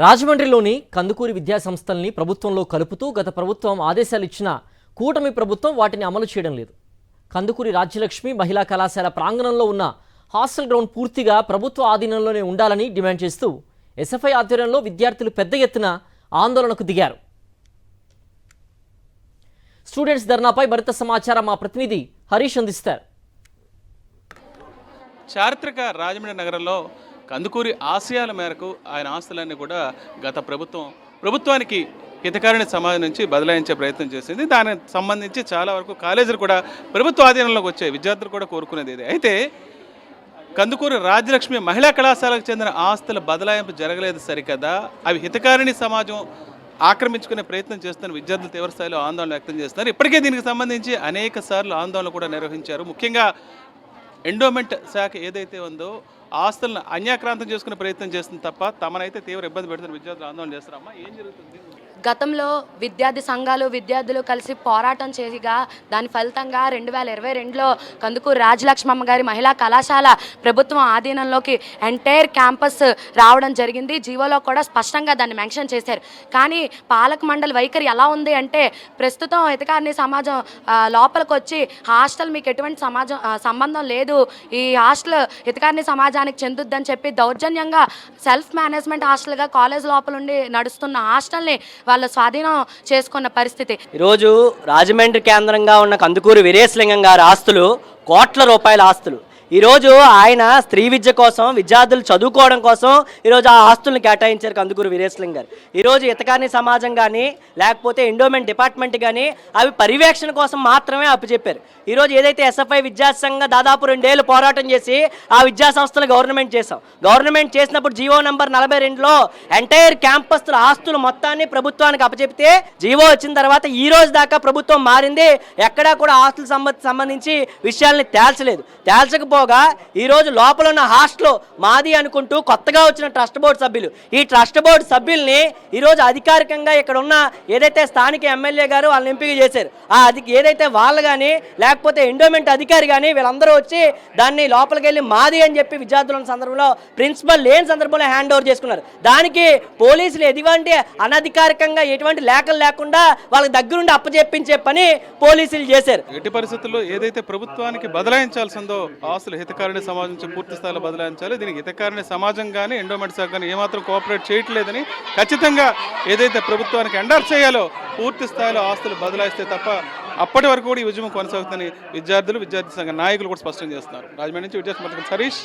రాజమండ్రిలోని కందుకూరి విద్యాసంస్థల్ని ప్రభుత్వంలో కలుపుతూ గత ప్రభుత్వం ఆదేశాలు ఇచ్చిన కూటమి ప్రభుత్వం వాటిని అమలు చేయడం లేదు. కందుకూరి రాజ్యలక్ష్మి మహిళా కళాశాల ప్రాంగణంలో ఉన్న హాస్టల్ గ్రౌండ్ పూర్తిగా ప్రభుత్వ ఆధీనంలోనే ఉండాలని డిమాండ్ చేస్తూ ఎస్ఎఫ్ఐ ఆధ్వర్యంలో విద్యార్థులు పెద్ద ఎత్తున ఆందోళనకు దిగారు. స్టూడెంట్స్ ధర్నాపై మరింత సమాచారం మా ప్రతినిధి హరీష్ అందిస్తారు. చారిత్రక రాజమండ్రి నగరంలో కందుకూరి ఆశయాల మేరకు ఆయన ఆస్తులన్నీ కూడా గత ప్రభుత్వానికి హితకారిణి సమాజం నుంచి బదలాయించే ప్రయత్నం చేసింది. దానికి సంబంధించి చాలా వరకు కాలేజీలు కూడా ప్రభుత్వ ఆధీనంలోకి వచ్చాయి. విద్యార్థులు కూడా కోరుకునేది ఇది. అయితే కందుకూరి రాజ్యలక్ష్మి మహిళా కళాశాలకు చెందిన ఆస్తుల బదలాయింపు జరగలేదు సరికదా, అవి హితకారిణి సమాజం ఆక్రమించుకునే ప్రయత్నం చేస్తున్న విద్యార్థులు తీవ్రస్థాయిలో ఆందోళన వ్యక్తం చేస్తున్నారు. ఇప్పటికే దీనికి సంబంధించి అనేక సార్లు ఆందోళన కూడా నిర్వహించారు. ముఖ్యంగా ఎండోమెంట్ శాఖ ఏదైతే ఉందో ఆస్తులను అన్యాక్రాంతం చేసుకునే ప్రయత్నం చేస్తుంది తప్ప తమనైతే తీవ్ర ఇబ్బంది పెడుతున్న విద్యార్థులు ఆందోళన చేస్తారమ్మా. ఏం జరుగుతుంది? గతంలో విద్యార్థి సంఘాలు విద్యార్థులు కలిసి పోరాటం చేయగా దాని ఫలితంగా 2022లో కందుకూరి రాజ్యలక్ష్మమ్మ గారి మహిళా కళాశాల ప్రభుత్వం ఆధీనంలోకి ఎంటైర్ క్యాంపస్ రావడం జరిగింది. జీవోలో కూడా స్పష్టంగా దాన్ని మెన్షన్ చేశారు. కానీ పాలక మండలి వైఖరి ఎలా ఉంది అంటే, ప్రస్తుతం హితకారిణి సమాజం లోపలికి వచ్చి హాస్టల్ మీకు ఎటువంటి సంబంధం లేదు, ఈ హాస్టల్ హితకారిణి సమాజానికి చెందుద్దని చెప్పి దౌర్జన్యంగా సెల్ఫ్ మేనేజ్మెంట్ హాస్టల్గా కాలేజ్ లోపల ఉండి నడుస్తున్న హాస్టల్ని వాళ్ళ స్వాధీనం చేసుకున్న పరిస్థితి. ఈరోజు రాజమండ్రి కేంద్రంగా ఉన్న కందుకూరి వీరేశలింగం గారి ఆస్తులు కోట్ల రూపాయల ఆస్తులు. ఈరోజు ఆయన స్త్రీ విద్య కోసం, విద్యార్థులు చదువుకోవడం కోసం ఈరోజు ఆ ఆస్తులను కేటాయించారు కందుకూరి వీరేశలింగం గారు. ఈరోజు హితకారిణి సమాజం కానీ లేకపోతే ఎండోమెంట్ డిపార్ట్మెంట్ కానీ అవి పర్యవేక్షణ కోసం మాత్రమే అప్పచెప్పారు. ఈరోజు ఏదైతే ఎస్ఎఫ్ఐ విద్యాసంఘ దాదాపు 2 ఏళ్ళు పోరాటం చేసి ఆ విద్యా సంస్థలు గవర్నమెంట్ చేసాం. గవర్నమెంట్ చేసినప్పుడు జీవో నెంబర్ 42లో ఎంటైర్ క్యాంపస్ల ఆస్తులు మొత్తాన్ని ప్రభుత్వానికి అప్పచెప్తే జీవో వచ్చిన తర్వాత ఈ రోజు దాకా ప్రభుత్వం మారింది, ఎక్కడా కూడా ఆస్తులు సంబంధించి విషయాల్ని తేల్చకపోగా ఈరోజు లోపల ఉన్న హాస్టల్ మాది అనుకుంటూ కొత్తగా వచ్చిన ట్రస్ట్ బోర్డు సభ్యులు, ఈ ట్రస్ట్ బోర్డు సభ్యుల్ని ఈరోజు అధికారికంగా ఇక్కడ ఉన్న ఏదైతే స్థానిక ఎమ్మెల్యే గారు వాళ్ళని ఎంపిక చేశారు, ఏదైతే వాళ్ళు కానీ లేకపోతే ఎండోమెంట్ అధికారి కానీ వీళ్ళందరూ వచ్చి దాన్ని లోపలికి వెళ్ళి మాది అని చెప్పి విద్యార్థుల సందర్భంలో ప్రిన్సిపల్ లేని సందర్భంలో హ్యాండ్ ఓవర్ చేసుకున్నారు. దానికి పోలీసులు ఎటువంటి అనధికారికంగా ఎటువంటి లేఖలు లేకుండా వాళ్ళకి దగ్గరుండి అప్పచెప్పించే పని పోలీసులు చేశారు. ఎట్టి పరిస్థితుల్లో ఏదైతే ప్రభుత్వానికి బదలాయించాల్సిందో ఆస్తులు హితకారిణి సమాజం నుంచి పూర్తి స్థాయిలో బదలాయించాలి. దీనికి హితకారిణి సమాజం కానీ ఎండోమెంట్ శాఖ కానీ ఏమాత్రం కోఆపరేట్ చేయట్లేదని, ఖచ్చితంగా ఏదైతే ప్రభుత్వానికి ఎండార్స్ చేయాలో పూర్తి స్థాయిలో ఆస్తులు బదలాయిస్తే తప్ప అప్పటి వరకు కూడా ఈ ఉద్యమం కొనసాగుతుందని విద్యార్థి సంఘ నాయకులు కూడా స్పష్టం చేస్తున్నారు. రాజమండ్రి నుంచి విద్యార్థి హరీష్.